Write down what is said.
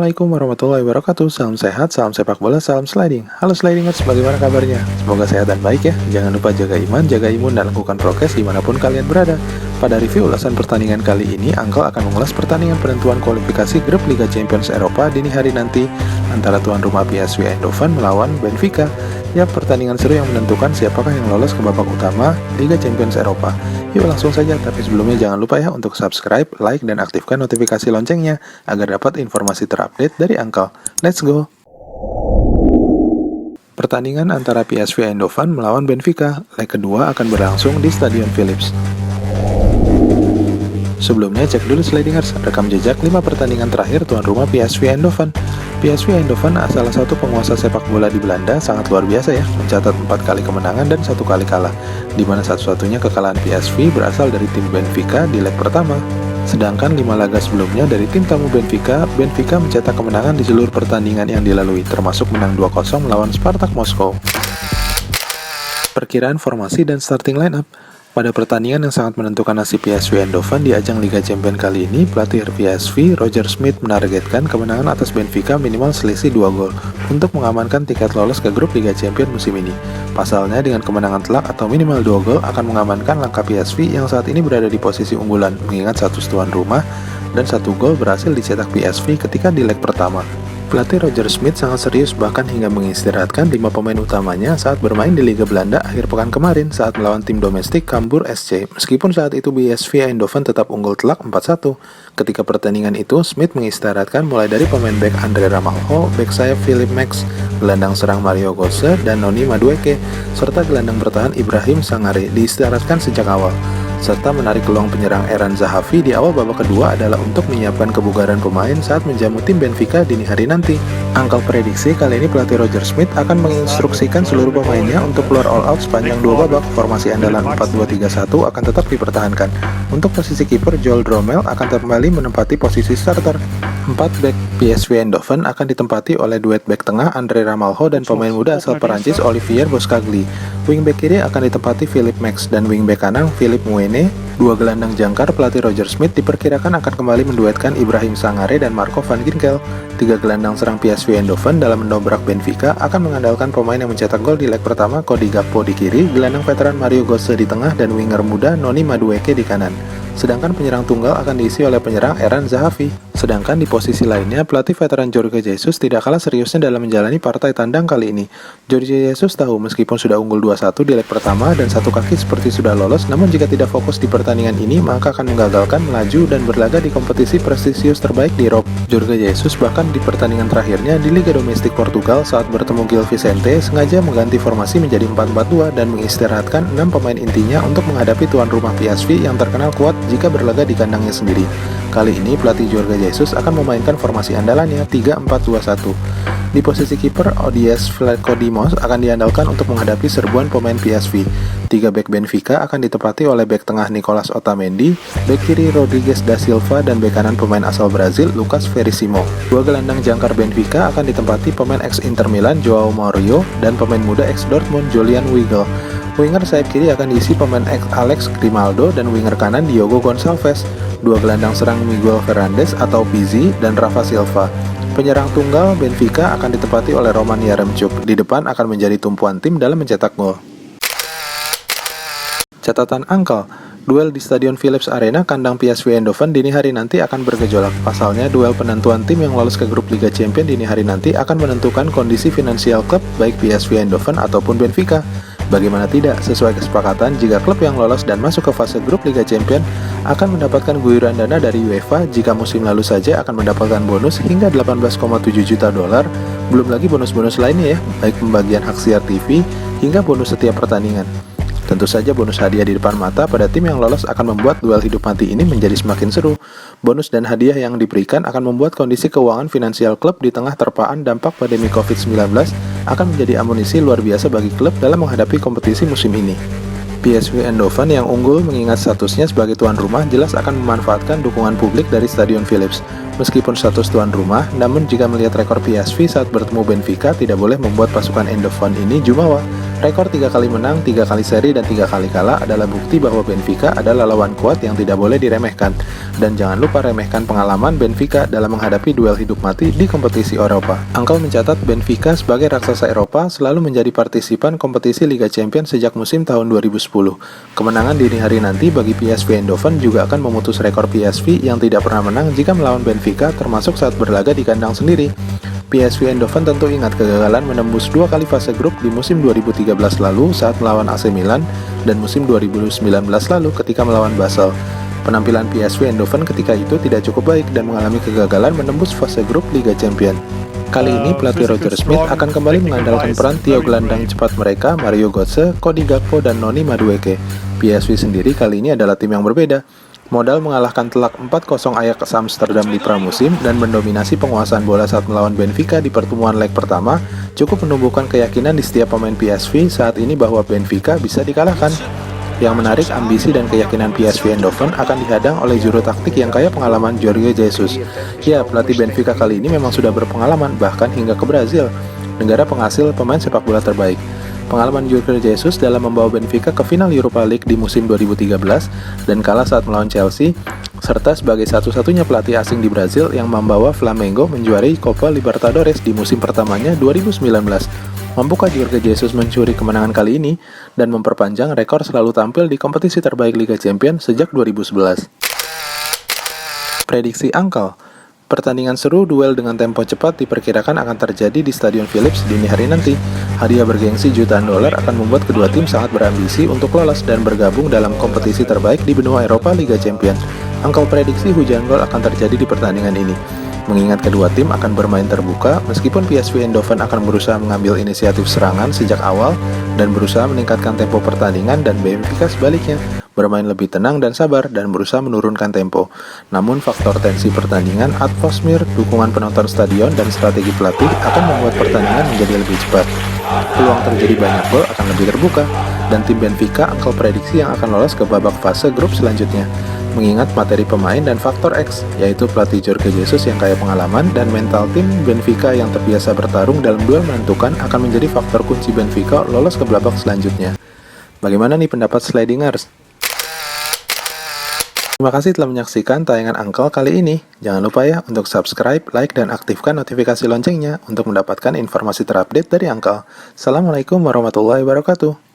Assalamualaikum warahmatullahi wabarakatuh. Salam sehat, salam sepak bola, salam sliding. Halo slidingers, bagaimana kabarnya? Semoga sehat dan baik ya. Jangan lupa jaga iman, jaga imun, dan lakukan prokes dimanapun kalian berada. Pada review ulasan pertandingan kali ini, Angkel akan mengulas pertandingan penentuan kualifikasi grup Liga Champions Eropa dini hari nanti antara tuan rumah PSV Eindhoven melawan Benfica. Ya, pertandingan seru yang menentukan siapakah yang lolos ke babak utama Liga Champions Eropa. Yuk langsung saja, tapi sebelumnya jangan lupa ya untuk subscribe, like, dan aktifkan notifikasi loncengnya agar dapat informasi terupdate dari Angkel. Let's go! Pertandingan antara PSV Eindhoven melawan Benfica, leg kedua akan berlangsung di Stadion Philips. Sebelumnya cek dulu slidingers, rekam jejak 5 pertandingan terakhir tuan rumah PSV Eindhoven. PSV Eindhoven salah satu penguasa sepak bola di Belanda sangat luar biasa ya, mencatat 4 kali kemenangan dan 1 kali kalah, di mana satu-satunya kekalahan PSV berasal dari tim Benfica di leg pertama. Sedangkan 5 laga sebelumnya dari tim tamu Benfica mencetak kemenangan di seluruh pertandingan yang dilalui, termasuk menang 2-0 melawan Spartak Moskow. Perkiraan formasi dan starting lineup. Pada pertandingan yang sangat menentukan nasib PSV Eindhoven di ajang Liga Champions kali ini, pelatih PSV, Roger Smith, menargetkan kemenangan atas Benfica minimal selisih 2 gol untuk mengamankan tiket lolos ke grup Liga Champions musim ini. Pasalnya, dengan kemenangan telak atau minimal 2 gol akan mengamankan langkah PSV yang saat ini berada di posisi unggulan, mengingat status tuan rumah dan 1 gol berhasil dicetak PSV ketika di leg pertama. Pelatih Roger Smith sangat serius bahkan hingga mengistirahatkan 5 pemain utamanya saat bermain di Liga Belanda akhir pekan kemarin saat melawan tim domestik Cambuur SC. Meskipun saat itu PSV Eindhoven tetap unggul telak 4-1. Ketika pertandingan itu, Smith mengistirahatkan mulai dari pemain bek Andre Ramalho, bek sayap Philipp Max, gelandang serang Mario Götze dan Noni Madueke, serta gelandang bertahan Ibrahim Sangare diistirahatkan sejak awal. Serta menarik peluang penyerang Eran Zahavi di awal babak kedua adalah untuk menyiapkan kebugaran pemain saat menjamu tim Benfica dini hari nanti. Angkel prediksi kali ini pelatih Roger Smith akan menginstruksikan seluruh pemainnya untuk keluar all out sepanjang 2 babak. Formasi andalan 4-2-3-1 akan tetap dipertahankan. Untuk posisi kiper, Joel Drommel akan kembali menempati posisi starter. 4 bek PSV Eindhoven akan ditempati oleh duet bek tengah Andre Ramalho dan pemain muda asal Perancis Olivier Boskagli. Wingback kiri akan ditempati Philipp Max dan wingback kanan Philippe Mwene. 2 gelandang jangkar pelatih Roger Smith diperkirakan akan kembali menduetkan Ibrahim Sangare dan Marco van Ginkel. 3 gelandang serang PSV Eindhoven dalam mendobrak Benfica akan mengandalkan pemain yang mencetak gol di leg pertama, Cody Gakpo di kiri, gelandang veteran Mario Götze di tengah, dan winger muda Noni Madueke di kanan. Sedangkan penyerang tunggal akan diisi oleh penyerang Eran Zahavi. Sedangkan di posisi lainnya, pelatih veteran Jorge Jesus tidak kalah seriusnya dalam menjalani partai tandang kali ini. Jorge Jesus tahu meskipun sudah unggul 2-1 di leg pertama dan satu kaki seperti sudah lolos, namun jika tidak fokus di pertandingan ini, maka akan menggagalkan melaju dan berlaga di kompetisi prestisius terbaik di Eropa. Jorge Jesus bahkan di pertandingan terakhirnya di Liga Domestik Portugal saat bertemu Gil Vicente sengaja mengganti formasi menjadi 4-4-2 dan mengistirahatkan 6 pemain intinya untuk menghadapi tuan rumah PSV yang terkenal kuat jika berlaga di kandangnya sendiri. Kali ini pelatih Jorge Jesus akan memainkan formasi andalannya 3-4-2-1. Di posisi kiper, Odies Vlachodimos akan diandalkan untuk menghadapi serbuan pemain PSV. 3 bek Benfica akan ditempati oleh bek tengah Nicolas Otamendi, bek kiri Rodrigues da Silva, dan bek kanan pemain asal Brazil Lucas Verissimo. 2 gelandang jangkar Benfica akan ditempati pemain ex Inter Milan Joao Mario dan pemain muda ex Dortmund Julian Weigl. Winger sayap kiri akan diisi pemain ex Alex Grimaldo dan winger kanan Diogo Gonçalves. 2 gelandang serang Miguel Fernandes atau Pizzi dan Rafa Silva. Penyerang tunggal Benfica akan ditempati oleh Roman Yaremchuk. Di depan akan menjadi tumpuan tim dalam mencetak gol. Catatan Angkel, duel di Stadion Philips Arena kandang PSV Eindhoven dini hari nanti akan bergejolak. Pasalnya, duel penentuan tim yang lolos ke grup Liga Champions dini hari nanti akan menentukan kondisi finansial klub baik PSV Eindhoven ataupun Benfica. Bagaimana tidak, sesuai kesepakatan, jika klub yang lolos dan masuk ke fase grup Liga Champions akan mendapatkan guyuran dana dari UEFA, jika musim lalu saja akan mendapatkan bonus hingga 18,7 juta dolar, belum lagi bonus-bonus lainnya ya, baik pembagian hak siar TV hingga bonus setiap pertandingan. Tentu saja bonus hadiah di depan mata pada tim yang lolos akan membuat duel hidup mati ini menjadi semakin seru. Bonus dan hadiah yang diberikan akan membuat kondisi keuangan finansial klub di tengah terpaan dampak pandemi COVID-19 akan menjadi amunisi luar biasa bagi klub dalam menghadapi kompetisi musim ini. PSV Eindhoven yang unggul mengingat statusnya sebagai tuan rumah jelas akan memanfaatkan dukungan publik dari Stadion Philips. Meskipun status tuan rumah, namun jika melihat rekor PSV saat bertemu Benfica tidak boleh membuat pasukan Eindhoven ini jumawa. Rekor 3 kali menang, 3 kali seri, dan 3 kali kalah adalah bukti bahwa Benfica adalah lawan kuat yang tidak boleh diremehkan. Dan jangan lupa remehkan pengalaman Benfica dalam menghadapi duel hidup mati di kompetisi Eropa. Angkel mencatat Benfica sebagai raksasa Eropa selalu menjadi partisipan kompetisi Liga Champions sejak musim tahun 2010. Kemenangan dini hari nanti bagi PSV Eindhoven juga akan memutus rekor PSV yang tidak pernah menang jika melawan Benfica, termasuk saat berlaga di kandang sendiri. PSV Eindhoven tentu ingat kegagalan menembus 2 kali fase grup di musim 2013 lalu saat melawan AC Milan dan musim 2019 lalu ketika melawan Basel. Penampilan PSV Eindhoven ketika itu tidak cukup baik dan mengalami kegagalan menembus fase grup Liga Champions. Kali ini pelatih Roger Smith akan kembali mengandalkan peran trio gelandang cepat mereka Mario Götze, Cody Gakpo, dan Noni Madueke. PSV sendiri kali ini adalah tim yang berbeda. Modal mengalahkan telak 4-0 Ajax Amsterdam di pramusim dan mendominasi penguasaan bola saat melawan Benfica di pertemuan leg pertama cukup menumbuhkan keyakinan di setiap pemain PSV saat ini bahwa Benfica bisa dikalahkan. Yang menarik, ambisi dan keyakinan PSV Eindhoven akan dihadang oleh juru taktik yang kaya pengalaman Jorge Jesus. Ya, pelatih Benfica kali ini memang sudah berpengalaman bahkan hingga ke Brazil, negara penghasil pemain sepak bola terbaik. Pengalaman Jorge Jesus dalam membawa Benfica ke final Europa League di musim 2013 dan kalah saat melawan Chelsea, serta sebagai satu-satunya pelatih asing di Brazil yang membawa Flamengo menjuarai Copa Libertadores di musim pertamanya 2019. Mampukah Jorge Jesus mencuri kemenangan kali ini dan memperpanjang rekor selalu tampil di kompetisi terbaik Liga Champions sejak 2011? Prediksi Angkel. Pertandingan seru duel dengan tempo cepat diperkirakan akan terjadi di Stadion Philips dini hari nanti. Hadiah bergengsi jutaan dolar akan membuat kedua tim sangat berambisi untuk lolos dan bergabung dalam kompetisi terbaik di benua Eropa Liga Champions. Angkel prediksi hujan gol akan terjadi di pertandingan ini. Mengingat kedua tim akan bermain terbuka, meskipun PSV Eindhoven akan berusaha mengambil inisiatif serangan sejak awal dan berusaha meningkatkan tempo pertandingan, dan Benfica sebaliknya, bermain lebih tenang dan sabar dan berusaha menurunkan tempo. Namun faktor tensi pertandingan, atmosfer, dukungan penonton stadion, dan strategi pelatih akan membuat pertandingan menjadi lebih cepat. Peluang terjadi banyak gol akan lebih terbuka, dan tim Benfica Angkel prediksi yang akan lolos ke babak fase grup selanjutnya. Mengingat materi pemain dan faktor X, yaitu pelatih Jorge Jesus yang kaya pengalaman dan mental tim Benfica yang terbiasa bertarung dalam duel menentukan akan menjadi faktor kunci Benfica lolos ke babak selanjutnya. Bagaimana nih pendapat Slidingers? Terima kasih telah menyaksikan tayangan Angkel kali ini. Jangan lupa ya untuk subscribe, like, dan aktifkan notifikasi loncengnya untuk mendapatkan informasi terupdate dari Angkel. Assalamualaikum warahmatullahi wabarakatuh.